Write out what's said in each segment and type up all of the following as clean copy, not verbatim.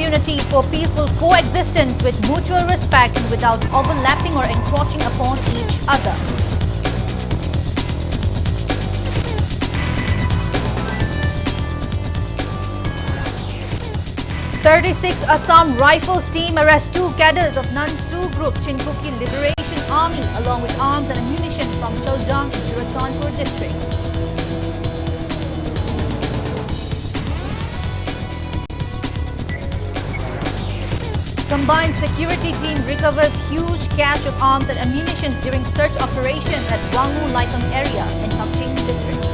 opportunities for peaceful coexistence with mutual respect and without overlapping or encroaching upon each other. "36 Assam Rifles team arrests 2 cadres of Nan-Su Group Chinkuki Liberation Army along with arms and ammunition from Chaljang, Churachandpur district. Combined security team recovers huge cache of arms and ammunition during search operation at Wangu Laikang area in Kapching district.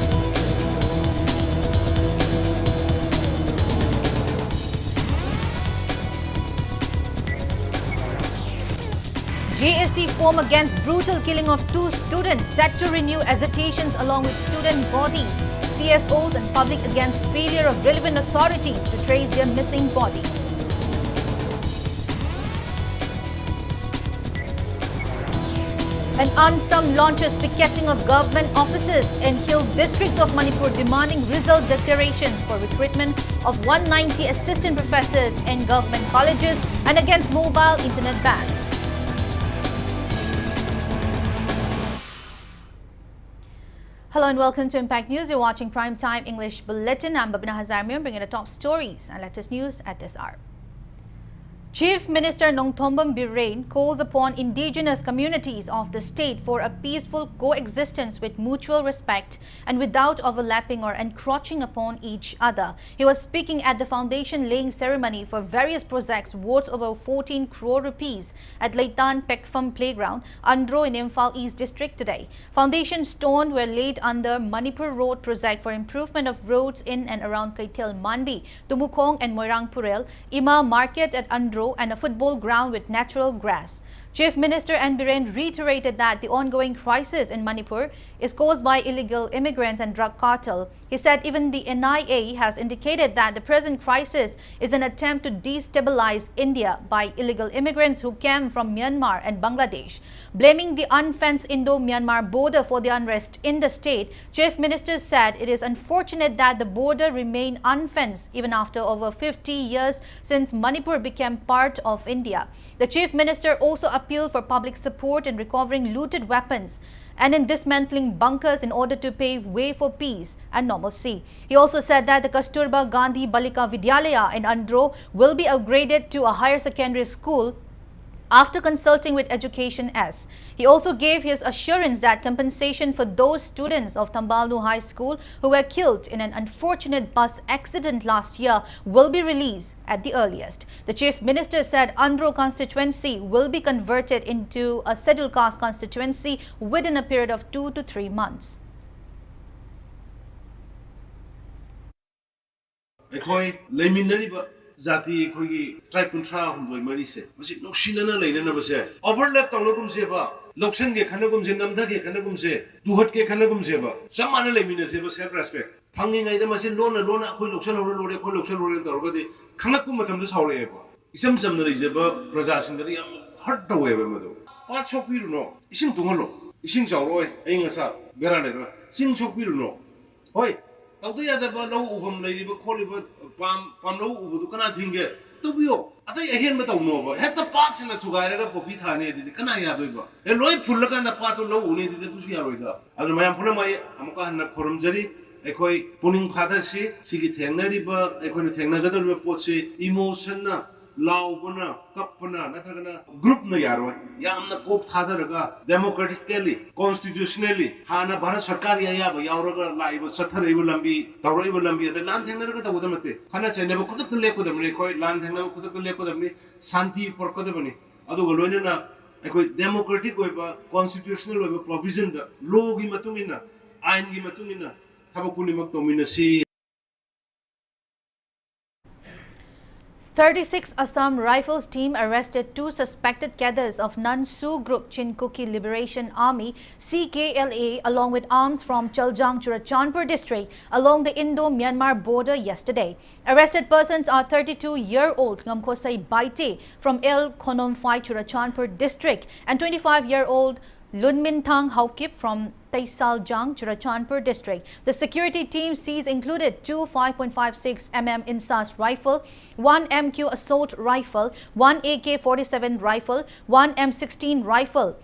JSC form against brutal killing of 2 students set to renew agitations along with student bodies, CSOs and public against failure of relevant authorities to trace their missing bodies. And unsung launches picketing of government offices in hill districts of Manipur demanding result declarations for recruitment of 190 assistant professors in government colleges and against mobile internet ban. Hello and welcome to Impact News. You're watching Primetime English Bulletin. I'm BABINA HAJARIMAYUM bringing the top stories and latest news at this hour. Chief Minister Nongthombam Birren calls upon indigenous communities of the state for a peaceful coexistence with mutual respect and without overlapping or encroaching upon each other. He was speaking at the foundation laying ceremony for various projects worth over 14 crore rupees at Leitan Pekpham Playground, Andro in Imphal East District today. Foundation stone were laid under Manipur Road project for improvement of roads in and around Kaitel Manbi, Tumukong and Moirang Purel, Ima Market at Andro and a football ground with natural grass. Chief Minister N. Birren reiterated that the ongoing crisis in Manipur is caused by illegal immigrants and drug cartel. He said even the NIA has indicated that the present crisis is an attempt to destabilize India by illegal immigrants who came from Myanmar and Bangladesh. Blaming the unfenced Indo-Myanmar border for the unrest in the state, Chief Minister said it is unfortunate that the border remained unfenced even after over 50 years since Manipur became part of India. The Chief Minister also appealed for public support in recovering looted weapons and in dismantling bunkers in order to pave way for peace and normalcy. He also said that the Kasturba Gandhi Balika Vidyalaya in Andro will be upgraded to a higher secondary school after consulting with Education S. He also gave his assurance that compensation for those students of Tambalnu High School who were killed in an unfortunate bus accident last year will be released at the earliest. The Chief Minister said Andro constituency will be converted into a scheduled caste constituency within a period of 2 to 3 months. Zati Kogi tribe contra Humboy Marise, was it no Shinana Lane and Navase? Overlap on Locum Zeba, Loxenge Kanagum Zenamdaki Kanagum Se, Duhotke Kanagum Zeba, some other lamina Zeba self respect. Hanging item as in Lona Lona, Koloxan or Koloxan or already Kanakumatam this however. Some Zeba, Razas the hard to wear Mado. What shop we know? Isn't Tumolo, Ising Roy, Ingasa, Veranera, Sing shop we know. Oi. The other low from Lady Colliver, Pam Low, who cannot think it. To be all. I think I hear but over. Had the parts in the Tugara for Pita needed the Canaya River. A loy Pulakan the part of low needed the Pusia. And my Ampulama, Amkan Porumjari, a koi Puning Patasi, Sigitana River, a koi Tanagata report say, emotion. Laubuna, Kapana, Natagana, Group Nayaro, Yamna Cope Hadaraga, democratically, constitutionally, Hana Bana Sakari Yaba, Yauraga, Live, Satari Lambi, Tauri Lambi, the land hanger with the Hana say never could the lake with them, Nikoi, land hanger could the lake with them, Santi for Kodabani, Adolina, a quite democratic waiver, constitutional waiver provision, the law Gimatumina, Ain Gimatumina, Tabakuni sea. 36 Assam Rifles team arrested 2 suspected cadres of Nan-Su Group Chinkuki Liberation Army CKLA along with arms from Chaljang Churachandpur district along the Indo-Myanmar border yesterday. Arrested persons are 32-year-old Ngamkhosai Baite from El Khonomphai Churachandpur district and 25-year-old Lunmin Thang Haukip from Taisaljang, Churachandpur district. The security team seized included 2 5.56 mm INSAS rifle, 1 MQ assault rifle, 1 AK-47 rifle, 1 M16 rifle,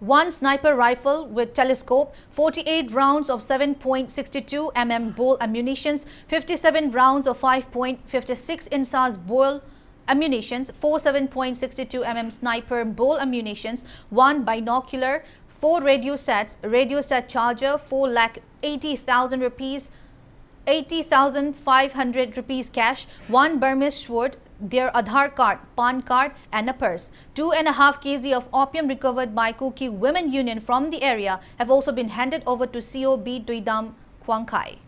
1 sniper rifle with telescope, 48 rounds of 7.62 mm ball ammunitions, 57 rounds of 5.56 INSAS ball ammunitions, 4 7.62 mm sniper ball ammunitions, 1 binocular, 4 radio set charger, 4,80,000 rupees, 80,500 rupees cash, 1 Burmese sword, their Aadhaar card, PAN card and a purse. 2.5 kg of opium recovered by Kuki Women Union from the area have also been handed over to COB Duidam Kwangkai.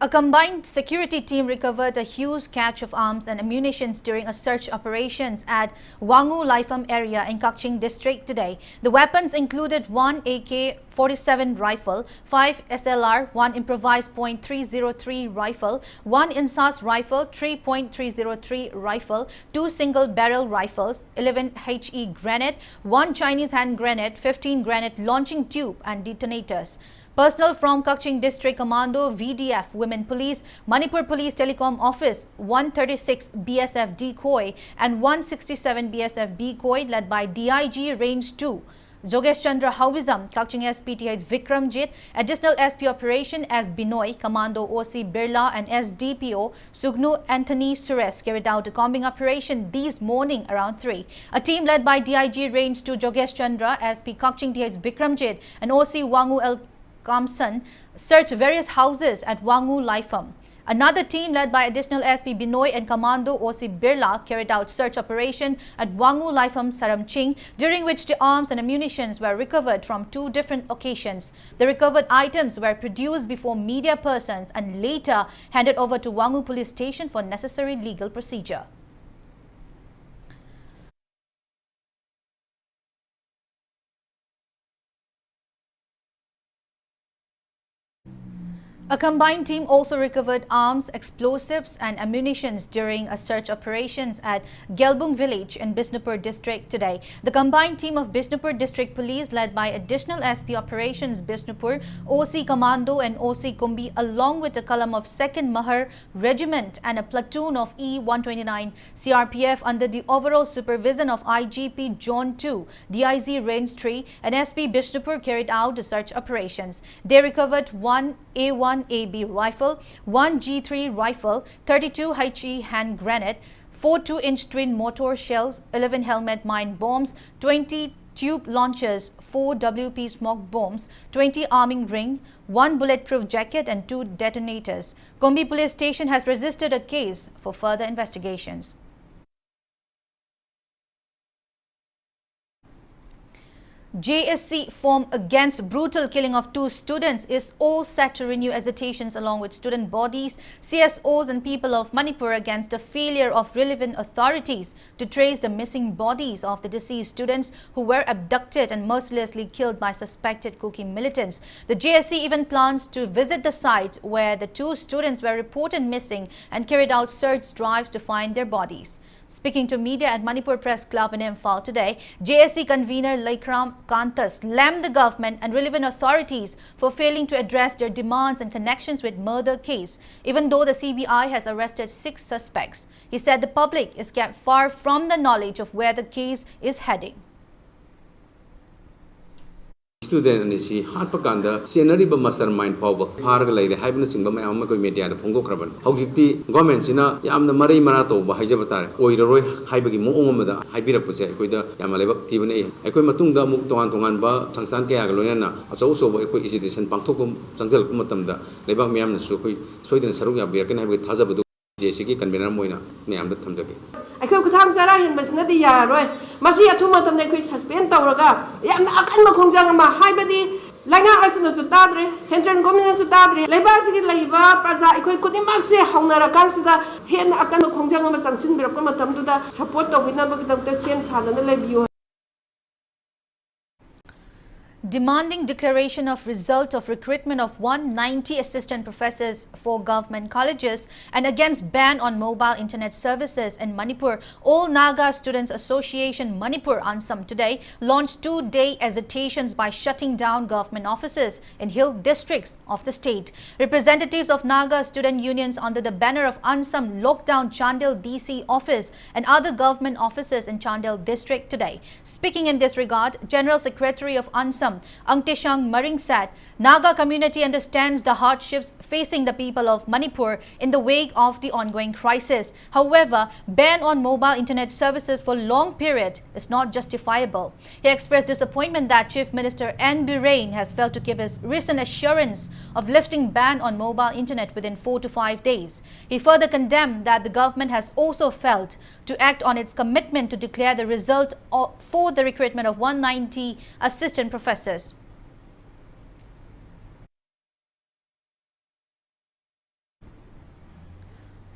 A combined security team recovered a huge catch of arms and ammunition during a search operations at Wangu Laifam area in Kaching district today. The weapons included 1 AK-47 rifle, 5 SLR, 1 improvised .303 rifle, 1 INSAS rifle, 3.303 rifle, 2 single barrel rifles, 11 HE grenade, 1 Chinese hand grenade, 15 grenade launching tube and detonators. Personnel from Kaching District Commando, VDF, Women Police, Manipur Police Telecom Office, 136 BSF decoy and 167 BSF decoy led by DIG Range 2. Jogesh Chandra Hawizam, Kaching SPTH Vikramjit, Additional SP Operation as Binoy, Commando OC Birla and SDPO Sugnu Anthony Suresh carried out a combing operation this morning around 3. A team led by DIG Range 2 Jogesh Chandra, SP Kaching TH Vikramjit and OC Wangu L. Kamsan searched various houses at Wangu Laifam. Another team led by Additional SP Binoy and Commando OC Birla carried out search operation at Wangu Laifam Saramching, during which the arms and ammunitions were recovered from 2 different occasions. The recovered items were produced before media persons and later handed over to Wangu Police Station for necessary legal procedure. A combined team also recovered arms, explosives and ammunitions during a search operations at Gelbung village in Bisnupur district today. The combined team of Bisnupur district police led by Additional SP Operations Bisnupur, OC Commando and OC Kumbi along with a column of 2nd Mahar Regiment and a platoon of E-129 CRPF under the overall supervision of IGP Zone 2, DIZ Range 3 and SP Bisnupur carried out the search operations. They recovered 1 A1 AB rifle, 1 G3 rifle, 32 HE hand grenade, 4 2-inch twin mortar shells, 11 helmet mine bombs, 20 tube launchers, 4 WP smoke bombs, 20 arming ring, 1 bulletproof jacket and 2 detonators. Kombi Police Station has registered a case for further investigations. JSC form against brutal killing of 2 students is all set to renew agitations along with student bodies, CSOs and people of Manipur against the failure of relevant authorities to trace the missing bodies of the deceased students who were abducted and mercilessly killed by suspected Kuki militants. The JSC even plans to visit the site where the 2 students were reported missing and carried out search drives to find their bodies. Speaking to media at Manipur Press Club in Imphal today, JSC convener Laikram Kanta slammed the government and relevant authorities for failing to address their demands and connections with murder case, even though the CBI has arrested 6 suspects. He said the public is kept far from the knowledge of where the case is heading. Student and she had Paganda, scenery by mastermind power, Pargalay, Hibernation by Amako media, the Pongo Craban. Hogiti, government, Yam the Marie Marato, Hajavatar, Oiroi, Hibagi Moomada, Hibirapuse, with the Yamaleva, Tivane, Equimatunda, Muktoan Tonganba, Sansan Kagalona, as also Equisition Pantokum, Sanzel Kumatamda, Lebak Miam Sukui, Sweden Saruga, Birkin with Hazabadu, JCK, Convener Moina, Miam the Tamdaki. I could have Sarah in Besnadia, Roy, Masia Tumatam de Chris has been Tauraga, Yam Akan Konjama, Hibadi, Langa Arsenal Sutadre, Central Government Sutadre, Lebasiki Laiva, Praza, I could maxi, Honora Kansida, Hen Akan Konjama and Sindra Komatam to the support of Winamba the same Sad and the Lebu. demanding declaration of result of recruitment of 190 assistant professors for government colleges and against ban on mobile internet services in Manipur. All Naga Students Association Manipur Ansam today launched two-day agitations by shutting down government offices in hill districts of the state. Representatives of Naga student unions under the banner of Ansam locked down Chandel DC office and other government offices in Chandel district today. Speaking in this regard, General Secretary of Ansam Angteshang Maring said, Naga community understands the hardships facing the people of Manipur in the wake of the ongoing crisis. However, ban on mobile internet services for long period is not justifiable. He expressed disappointment that Chief Minister N. Birain has failed to give his recent assurance of lifting ban on mobile internet within 4 to 5 days. He further condemned that the government has also failed to act on its commitment to declare the result for the recruitment of 190 assistant professors.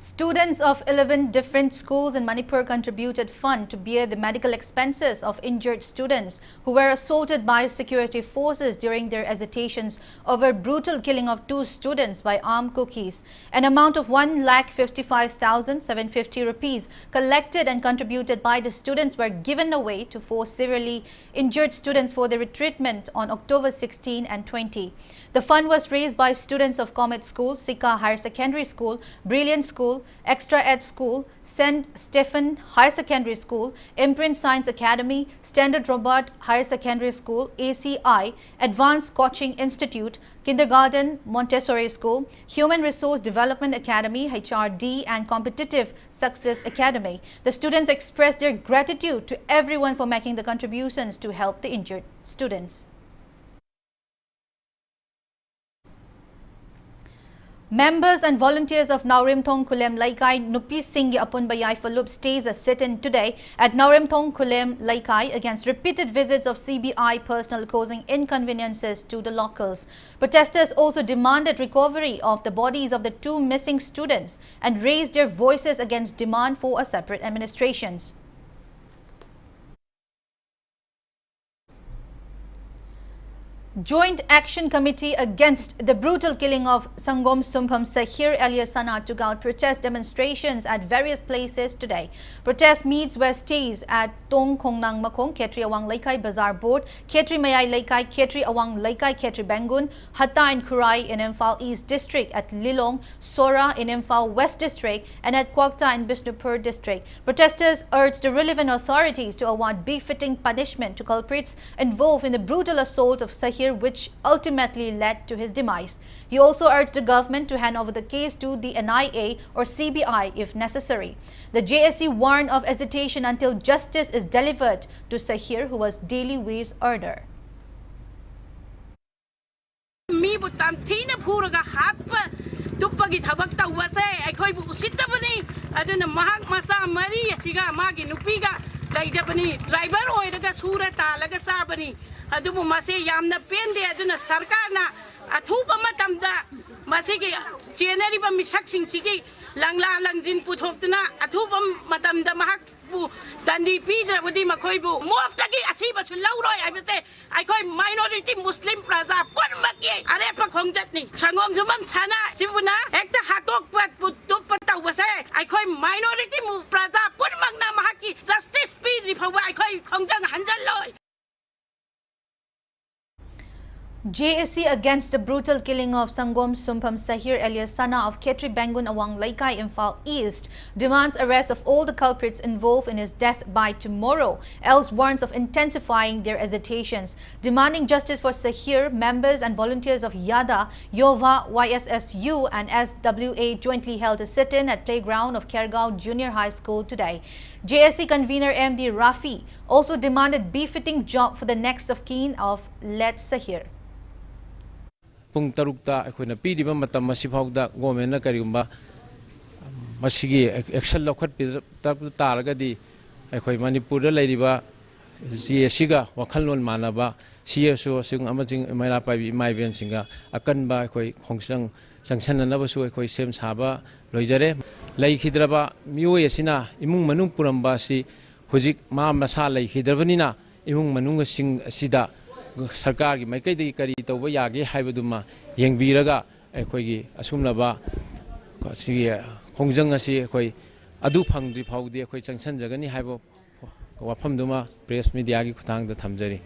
Students of 11 different schools in Manipur contributed fund to bear the medical expenses of injured students who were assaulted by security forces during their agitations over brutal killing of 2 students by armed cookies. An amount of 1,55,750 rupees collected and contributed by the students were given away to 4 severely injured students for their treatment on October 16 and 20. The fund was raised by students of Comet School, Sika Higher Secondary School, Brilliant School, Extra Ed School, St. Stephen Higher Secondary School, Imprint Science Academy, Standard Robert Higher Secondary School, ACI, Advanced Coaching Institute, Kindergarten Montessori School, Human Resource Development Academy, HRD, and Competitive Success Academy. The students expressed their gratitude to everyone for making the contributions to help the injured students. Members and volunteers of Naurimthong Kulem Laikai Nupi Singh Apunbayai Falup stays a sit-in today at Naurimthong Kulem Laikai against repeated visits of CBI personnel causing inconveniences to the locals. Protesters also demanded recovery of the bodies of the 2 missing students and raised their voices against demand for a separate administrations. Joint Action Committee against the brutal killing of Sangom Sumpham Sahir alias Sana took out protest demonstrations at various places today. Protest meets were staged at Tong Kongnang Makong, Ketri Awang Laikai Bazaar Board, Ketri Mayai Laikai, Ketri Awang Laikai, Ketri Bangun, Hatta and Kurai in Imphal East District, at Lilong, Sora in Imphal West District, and at Kwakta in Bishnupur District. Protesters urged the relevant authorities to award befitting punishment to culprits involved in the brutal assault of Sahir, which ultimately led to his demise. He also urged the government to hand over the case to the NIA or CBI if necessary. The JSC warned of hesitation until justice is delivered to Sahir, who was daily wage earner. Adubu mase yamna pende aduna sarkarna athupa matamda masigi cheneri ba misak sing chigi langla langjin puthoptuna athupa matamda mahak bu dandi pizra budi makhoibu moftagi asiba su lauroi aibate aikoi minority muslim praja punmaki are pa khongjatni sangom sumam sana sibuna ekta hatok pat putup patau base aikoi minority praja punmakna mahaki justice speed rifawa aikoi khongjang hanjal loi. JSC against the brutal killing of Sangom Sumpham Sahir alias Sana of Ketri Bangun Awang Laikai Imphal East demands arrest of all the culprits involved in his death by tomorrow, else warns of intensifying their agitations. Demanding justice for Sahir, members and volunteers of YADA, YOVA, YSSU and SWA jointly held a sit-in at playground of Khergaon Junior High School today. JSC convener MD Rafi also demanded befitting job for the next of kin of late Sahir. Pung tarukta akhuna pidibam matam masifawda government na karigumba masigi action lokhat taragadi akhoi Manipur da leiriba siga wakhalon manaba CSO sing amajing maira pai mai ben singa akanba akhoi khongsang sangsanana basu akhoi sem saba loijare leikhidraba mioi asina imung manung puramba si hujik ma masa leikhidраbanina imung manung sing asida sarkar gi maikai de kari tawba yage haibaduma yengbiraga akhoi asumlaba si khongjang asi akhoi adu phangdri phawdi akhoi changsan jagani haibo wafamduma press media gi khutang da thamjari.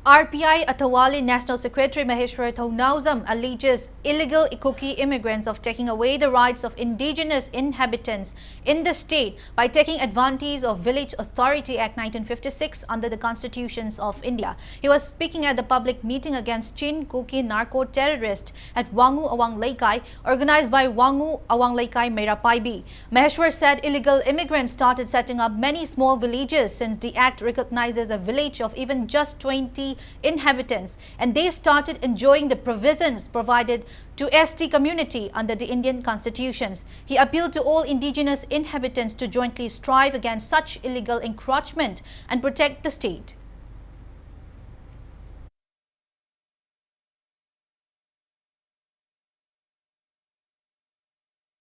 RPI Atawali National Secretary Maheshwar Thaunauzam alleges illegal Kuki immigrants of taking away the rights of indigenous inhabitants in the state by taking advantage of Village Authority Act 1956 under the constitutions of India. He was speaking at the public meeting against Chin Kuki narco-terrorist at Wangu Awang Laikai, organized by Wangu Awang Laikai Merapaibi. Maheshwar said illegal immigrants started setting up many small villages since the act recognizes a village of even just 20 inhabitants, and they started enjoying the provisions provided to ST community under the Indian constitutions. He appealed to all indigenous inhabitants to jointly strive against such illegal encroachment and protect the state.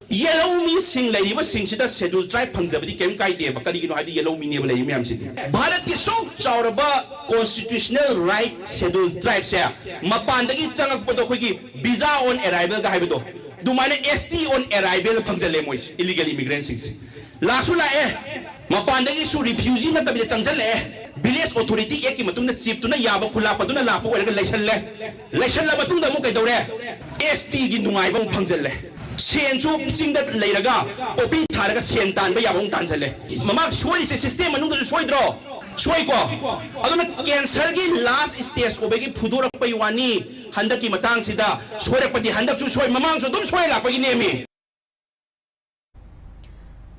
Yellow me sing lady was sing she does schedule try Panzabdi came kaite, but you know, yellow me never lay me. Bharat is so chauraba constitutional right scheduled tribes here. Mapandagi Changak Potoki, visa on arrival Gahabito. Do mane ST on arrival Panzalemois, illegal immigrants. Lasula Mapandagi su refugee na tabi Chanzale. Village authority Ekimatuna chip to Yaba Kula Paduna Lapo or Leshan Labatunda Mukadore. ST Ginumai Panzale. Sensu picing that Layraga, Opi Taraga Sientan, Bayabong Tanzale. Mama, Sway is a system and Sway draw. Swayko. I don't cancer last stage Obegi Pudura Payuani, Handaki Matansida, Swayapati Handaku Sway, Mamma, so don't sway like me.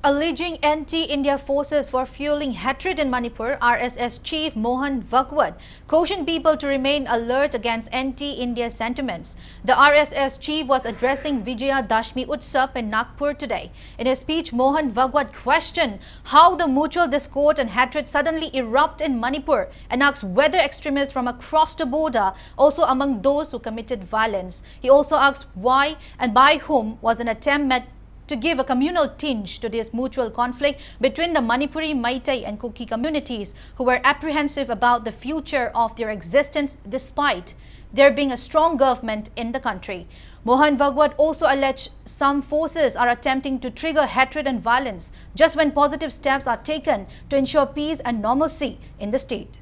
Alleging anti-India forces for fueling hatred in Manipur, RSS Chief Mohan Bhagwat cautioned people to remain alert against anti-India sentiments. The RSS Chief was addressing Vijaya Dashmi Utsav in Nagpur today. In his speech, Mohan Bhagwat questioned how the mutual discord and hatred suddenly erupt in Manipur and asked whether extremists from across the border also among those who committed violence. He also asked why and by whom was an attempt made to give a communal tinge to this mutual conflict between the Manipuri, Meitei and Kuki communities who were apprehensive about the future of their existence despite there being a strong government in the country. Mohan Bhagwat also alleged some forces are attempting to trigger hatred and violence just when positive steps are taken to ensure peace and normalcy in the state.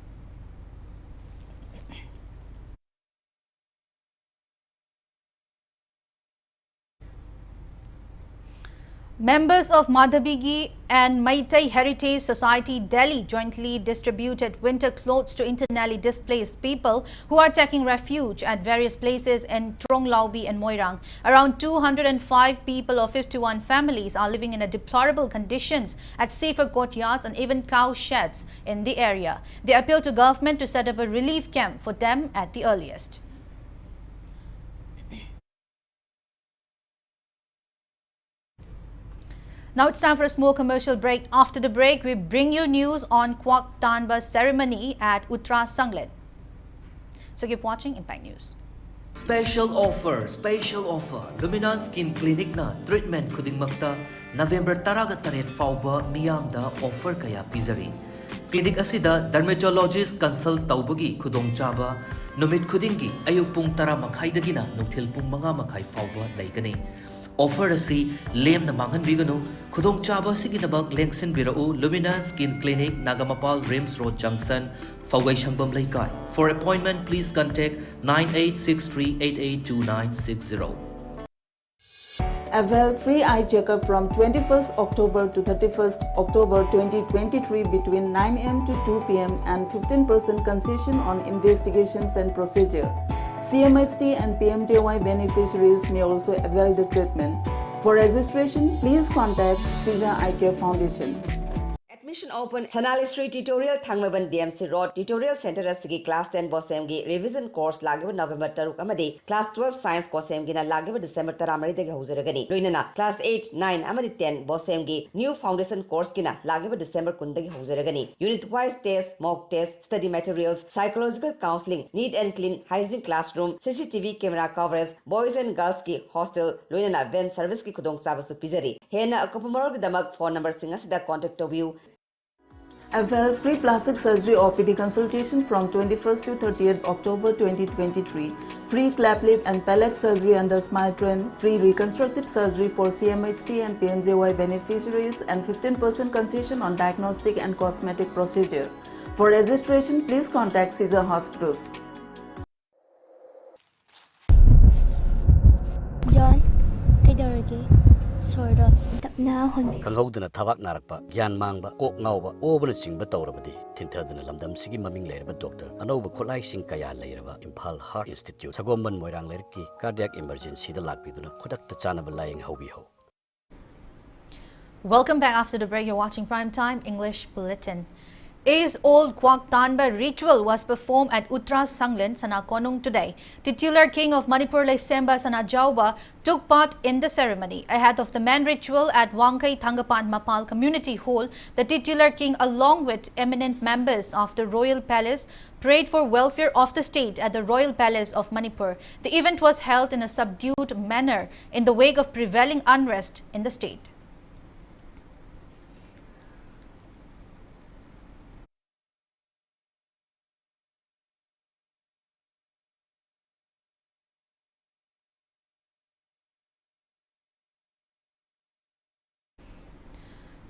Members of Madhabigi and Meitei Heritage Society Delhi jointly distributed winter clothes to internally displaced people who are taking refuge at various places in Tronglaubi and Moirang. Around 205 people of 51 families are living in deplorable conditions at safer courtyards and even cow sheds in the area. They appeal to government to set up a relief camp for them at the earliest. Now it's time for a small commercial break. After the break, we bring you news on Kwak Tanba ceremony at Uttra Sanglet. So keep watching Impact News. Special offer. Lumina Skin Clinic na treatment kudingmakta November 18 fauba miyamda offer kaya pizari. Clinic asida dermatologist consult taubagi kudong chaba numit kudingi ayuk pung 10 dagina nungthil pung mga makai fauba laigani. Offer asi lem na mangan bigano kudong chaba siginabag lengsin birao Lumina Skin Clinic Nagamapal Rims Road Junction Fawai Shangbam Laikai. For appointment please contact 9863882960. Avail free eye checkup from 21st October to 31st October 2023 between 9 am to 2 pm and 15% concession on investigations and procedure. CMHT and PMJY beneficiaries may also avail the treatment. For registration, please contact Sija Eye Care Foundation. Admission open Sanali Street Tutorial Thangmaban DMC Road Tutorial Center Asigi Class 10 Bosemgi Revision Course Lagiba November Taruk Amadi Class 12 Science Coursemgi na Lagiba December Taramari Dega Huzaragani Luinana Class 8, 9 Amadi 10 Bosemgi New Foundation Course Kina Lagiba December Kundagi Huzaragani Unit Wise Test, Mock Test, Study Materials, Psychological Counseling, Neat and Clean Hygiene Classroom, CCTV Camera Coverage, Boys and Girls Ki Hostel, Luinana Van Service Ki Kudong Sabasu Pizari Hena Akupumorog Damak phone number Singasida contact of you avail free plastic surgery OPD consultation from 21st to 30th October 2023, free clap lip and palate surgery under Smile Trend, free reconstructive surgery for CMHT and PMJY beneficiaries, and 15% concession on diagnostic and cosmetic procedure. For registration, please contact Caesar Hospitals. John, kaidarage, sorda, tapna hon. Kanghoduna Tabak Narapa, Gyan Mangba, Kok Ngauba, Obana Singba Torabadi, Tintadana Lamdam Sigi Maming Leraba Doctor, Anova Kolai Sing Kaya Leraba, Impal Heart Institute, Sagomban Moirang Lerki, Cardiac Emergency, the Lakbiduna, Kodak the Chanaba lying Hobiho. Welcome back after the break. You're watching Primetime English Bulletin. Age-old Kwak Tanba ritual was performed at Uttara Sanglen, Sanakonung today. Titular King of Manipur Leisemba Sanajauba took part in the ceremony. Ahead of the main ritual at Wangkai Thangapan Mapal Community Hall, the titular king along with eminent members of the Royal Palace prayed for welfare of the state at the Royal Palace of Manipur. The event was held in a subdued manner in the wake of prevailing unrest in the state.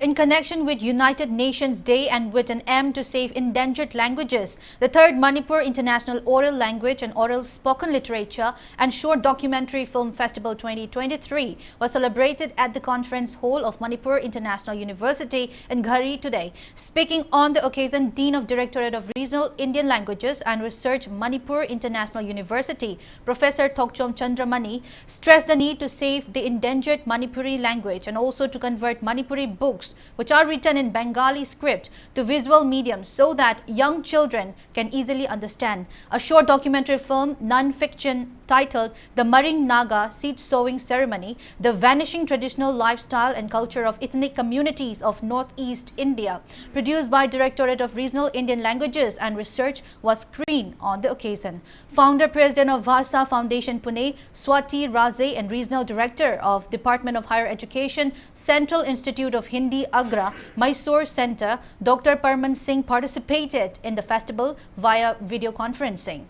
In connection with United Nations Day and with an aim to save endangered languages, the 3rd Manipur International Oral Language and Oral Spoken Literature and Short Documentary Film Festival 2023 was celebrated at the Conference Hall of Manipur International University in Ghari today. Speaking on the occasion, Dean of Directorate of Regional Indian Languages and Research, Manipur International University, Professor Thokchom Chandramani, stressed the need to save the endangered Manipuri language and also to convert Manipuri books which are written in Bengali script to visual mediums so that young children can easily understand. A short documentary film, non-fiction, titled The Maring Naga Seed Sowing Ceremony, the vanishing traditional lifestyle and culture of ethnic communities of Northeast India, produced by Directorate of Regional Indian Languages and Research, was screened on the occasion. Founder President of Vasa Foundation Pune, Swati Raze, and Regional Director of Department of Higher Education, Central Institute of Hindi Agra, Mysore Center, Dr. Parman Singh participated in the festival via video conferencing.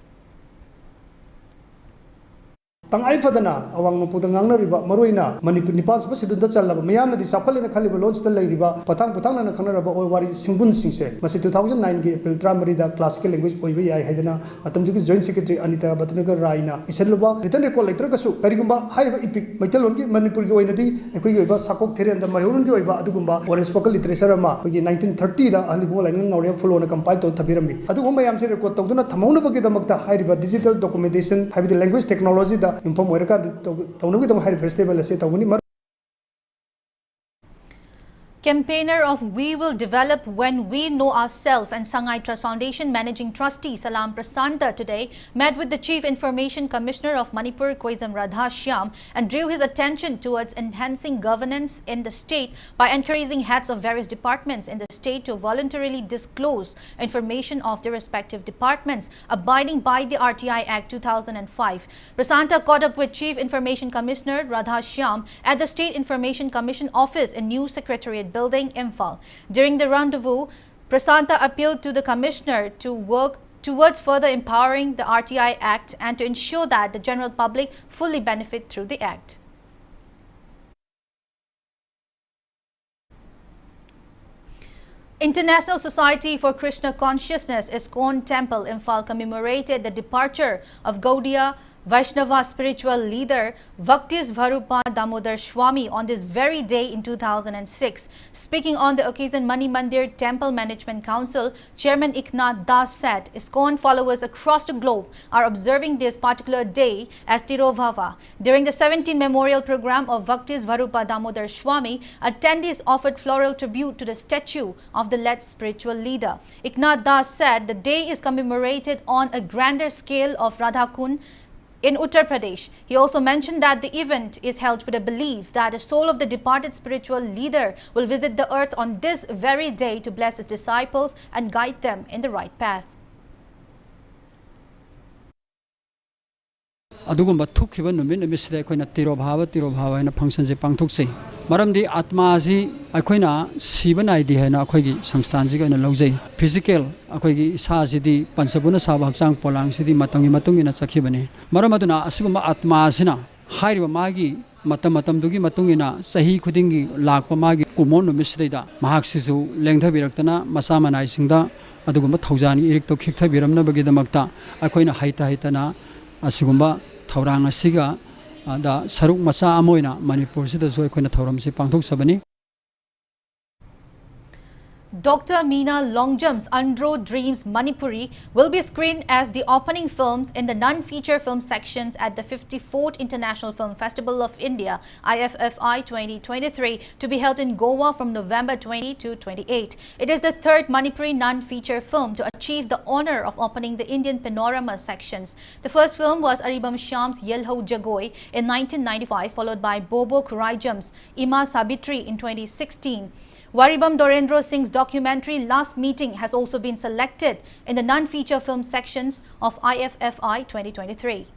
Tangai fadana awang mapudang riba maruina Manipur Nepal Sidunda Chalaba Mayam the Sakalina Kaliba Lodge the Ladiba Patang Patang and Kanaraba or Wari Singbun Singse Masi 2009 April Tramarida Classical Language Oivi Haidana Atamjukis Joint Secretary Anita Batanagar Raina Iselba written record later Kasu Karigumba High Epic Metalongi Manipur Goinadi Equiva Sakok Terry and the Mayurun Joiva Adugumba or spoken literature ma 1930 the Alibo and Noria full on a compiled to Tabirami Adugumba Yamsi record Toguna Tamona Bagita High digital documentation have the language technology inform mereka tahun ini hari festival saya tahun ini. Campaigner of We Will Develop When We Know Ourselves and Sangai Trust Foundation Managing Trustee Salam Prasanta today met with the Chief Information Commissioner of Manipur, Koizam Radha Shyam, and drew his attention towards enhancing governance in the state by encouraging heads of various departments in the state to voluntarily disclose information of their respective departments, abiding by the RTI Act 2005. Prasanta caught up with Chief Information Commissioner Radha Shyam at the State Information Commission office in New Secretariat Building, Imphal. During the rendezvous, Prasanta appealed to the Commissioner to work towards further empowering the RTI Act and to ensure that the general public fully benefit through the Act. International Society for Krishna Consciousness ISKCON Temple, Imphal, commemorated the departure of Gaudiya Vaishnava spiritual leader Bhaktis Varupa Damodar Swami on this very day in 2006. Speaking on the occasion, Mani Mandir Temple Management Council Chairman Eknath Das said ISKCON followers across the globe are observing this particular day as Tirobhava. During the 17th memorial program of Bhaktis Varupa Damodar Swami, attendees offered floral tribute to the statue of the late spiritual leader. Eknath Das said the day is commemorated on a grander scale of Radhakund in Uttar Pradesh. He also mentioned that the event is held with a belief that the soul of the departed spiritual leader will visit the earth on this very day to bless his disciples and guide them in the right path. Adugumba thukhiba numin emisida koina tirobhava ina function se pangthukse मरमदी आत्मा जी अखोइना सिबन आइदी है ना अखोइगी संस्थान जी गना लौजै physical अखोइगी इसा सिदी पंचगुण साब हक्चांग पोलांग सिदी मतंगी मतुंगिना चखिबने मरम अदुना असुगुम आत्मा सिना हाइरिबा मागी मतम दुगी मतुंगिना सही खुदिंगी लाकप मागी कुमोन नुमिसदैदा महाक सिसु लेंथबिरक्तना मसा मनाइ सिंगदा अदुगुम थौजानी इरिक तो खिकथबिरमनबगिदमक्ता अखोइना हाइतना असुगुम्बा थौरांग असिगा दा सरुक मचा अमोइना Manipur सिदसु अखोइना थौरमसि पांथोकसबनी Dr. Meena Longjam's Andro Dreams Manipuri will be screened as the opening films in the non-feature film sections at the 54th International Film Festival of India IFFI 2023 to be held in Goa from November 20 to 28. It is the third Manipuri non-feature film to achieve the honor of opening the Indian panorama sections. The first film was Aribam Sham's Yelho Jagoi in 1995, followed by Bobo Kuraijam's Ima Sabitri in 2016. Waribam Dorendra Singh's documentary Last Meeting has also been selected in the non-feature film sections of IFFI 2023.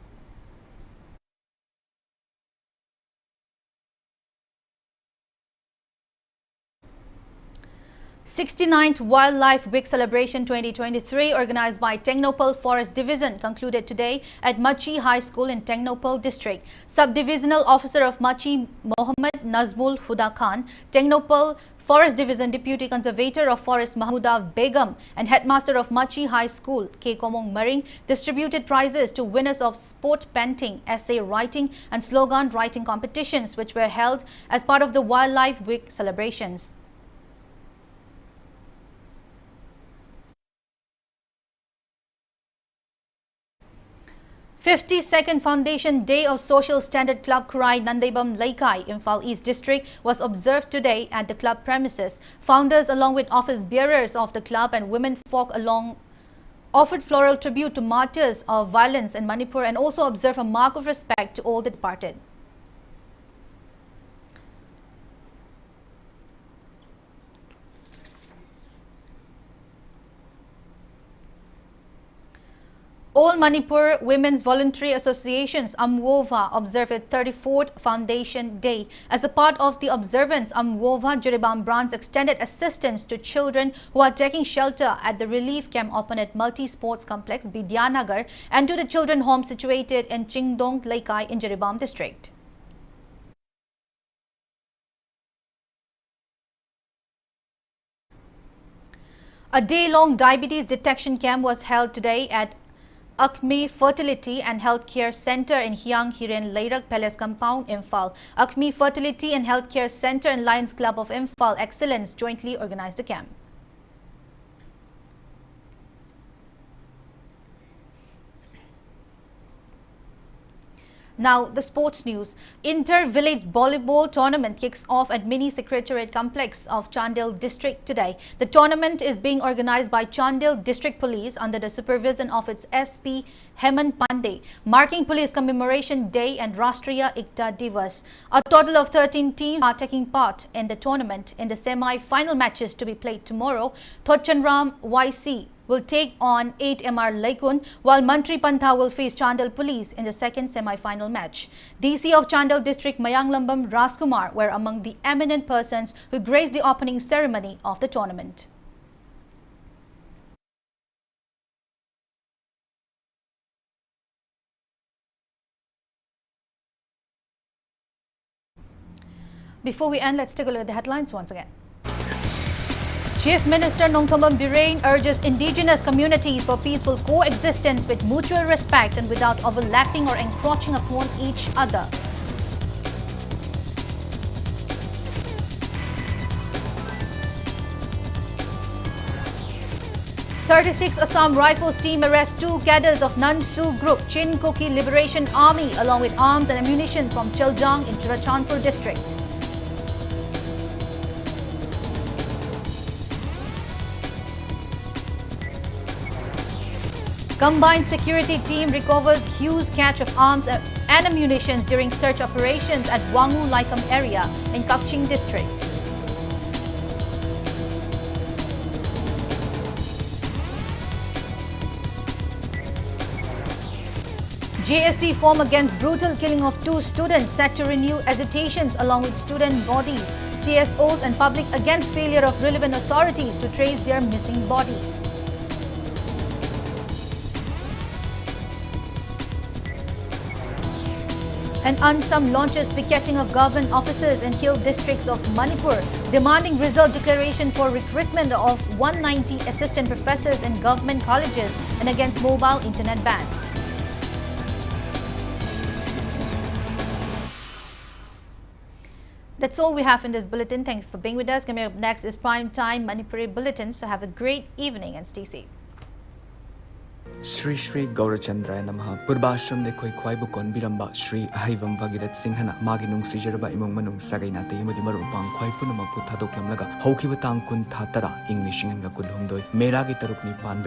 69th Wildlife Week Celebration 2023 organized by Technopal Forest Division concluded today at Machi High School in Technopal District. Subdivisional Officer of Machi Mohammad Nazmul Huda Khan, Technopal Forest Division Deputy Conservator of Forest Mahmuda Begum and Headmaster of Machi High School K. Komong Maring distributed prizes to winners of sport painting, essay writing and slogan writing competitions which were held as part of the Wildlife Week celebrations. 52nd Foundation Day of Social Standard Club Kurai Nandaibam Laikai, Imphal East District was observed today at the club premises. Founders along with office bearers of the club and women folk along offered floral tribute to martyrs of violence in Manipur and also observed a mark of respect to all the departed. All Manipur Women's Voluntary Associations Amwova observed its 34th Foundation Day. As a part of the observance, Amwova Jiribam branch extended assistance to children who are taking shelter at the relief camp open at Multi-Sports Complex Bidyanagar and to the children home situated in Chingdong Laikai in Jiribam district. A day-long diabetes detection camp was held today at Acme Fertility and Healthcare Center in Hyang Hiren Leirak Palace Compound, Imphal. Acme Fertility and Healthcare Center and Lions Club of Imphal Excellence jointly organized the camp. Now, the sports news. Inter-Village Volleyball Tournament kicks off at Mini Secretariat Complex of Chandel District today. The tournament is being organized by Chandel District Police under the supervision of its SP Hemant Pandey, marking Police Commemoration Day and Rashtriya Ekta Divas. A total of 13 teams are taking part in the tournament. In the semi-final matches to be played tomorrow, Thochanram YC will take on 8 MR Laikun, while Mantri Pantha will face Chandel Police in the second semi-final match. DC of Chandel District Mayanglambam Raskumar were among the eminent persons who graced the opening ceremony of the tournament. Before we end, let's take a look at the headlines once again. Chief Minister Nongthombam Birain urges indigenous communities for peaceful coexistence with mutual respect and without overlapping or encroaching upon each other. "36 Assam Rifles team arrests 2 cadres of Nansu Group Chin Koki Liberation Army along with arms and ammunition from Chiljang in Churachandpur district. Combined security team recovers huge catch of arms and ammunition during search operations at Wangu Laikam area in Kakching district. JSC form against brutal killing of 2 students set to renew agitations along with student bodies. CSOs and public against failure of relevant authorities to trace their missing bodies. And UNSUM launches picketing of government officers in hill districts of Manipur, demanding result declaration for recruitment of 190 assistant professors in government colleges and against mobile internet ban. That's all we have in this bulletin. Thank you for being with us. Coming up next is Prime Time Manipuri Bulletin. So have a great evening and stay safe. Shri Shri Gaurachandra Namaha Purbashram de Koi Kwai Bukon Biramba Shri Ahaivam Vagirat Singhana Maginung Sijaraba Imong Manung Sagainate Yamadimaru Bang Kwai Punamapu Tadoklamlaga Hoki Batang Kun Tatara English and Gakulhundoi Meragi Tarukni Pan